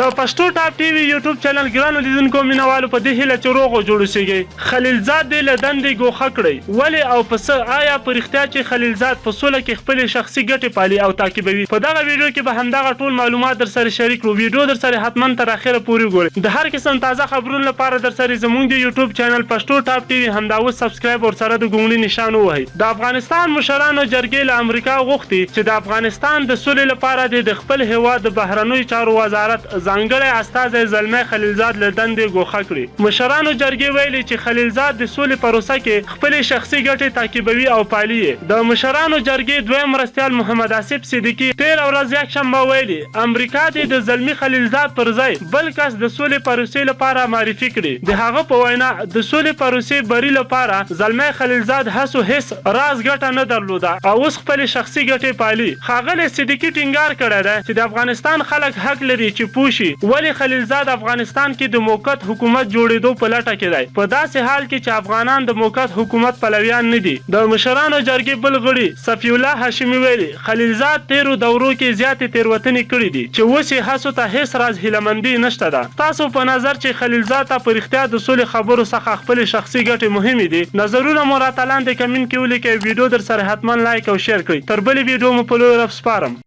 د پښتو ټاپ ټي وي یوټیوب چینل ګرانو لیدونکو مینوالو په دې هیله چې روغ او جوړ اوسئ. خلیلزاد دې له دندې ګوښه کړئ. ولې او په څه آیا په رښتیا چې خلیلزاد په سوله کې خپلې شخصي ګټې پالي او تعقیبوي؟ په دغه ویډیو کې به همدغه ټول معلومات در سره شریک کړو. ویډیو در سره حتما تر اخره پورې وګورئ. د هر قسم تازه خبرونو لپاره در سره زموږ د یوټیوب چینل پښتو ټاپ ټي وي همدا اوس سبسکرایب او سره د ګونګړي نشان ووهئ. د افغانستان مشرانو جرګې له امریکا غوښتي چې د افغانستان د سولې لپاره د خپل هیواد د بهرنیو چارو وزارت ځانګړی استازی زلمی خلیلزاد له دندې ګوښه کړي. مشرانو جرګې ویلي چې خلیلزاد د سولې پروسه کې خپلې شخصي ګټې تعقیبوي او پالي. د مشرانو جرګې دویم مرستیال محمد آصف صدیقي تېره ورځ یکشنبه ویلي امریکا دې د زلمي خلیلزاد پر ځای بل کس د سولې پروسې لپاره معرفي کړي. د هغه په وینا د سولې پروسې بري لپاره زلمی خلیلزاد هڅو هیڅ راز ګټه نه درلوده او اوس خپلې شخصي ګټې پالي. ښاغلی صدیقي ټینګار کړی دی چې د افغانستان خلک حق لري چې پوه شي ولې خلیلزاد افغانستان کې د موقت حکومت جوړېدو په لټه کې دی، په داسې حال کې چې افغانان د موقت حکومت پلویان نه دي. د مشرانو جرګې بل غړي صفي الله هاشمي ویلي خلیلزاد تیرو دورو کې زیاتې تېروتنې کړې دي چې اوس یې هڅو ته هیڅ راز هیلهمندي نشته ده. تاسو په نظر چې خلیلزاد ته په رښتیا د سولې خبرو څخه خپلې شخصي ګټې مهمې دي؟ نظرونه مو راته لاندې کمنټ کې ولیکئ. ویډیو در سره حتما لایک او شیر کړئ. تر بلې ویډیو مو په لور سپارم.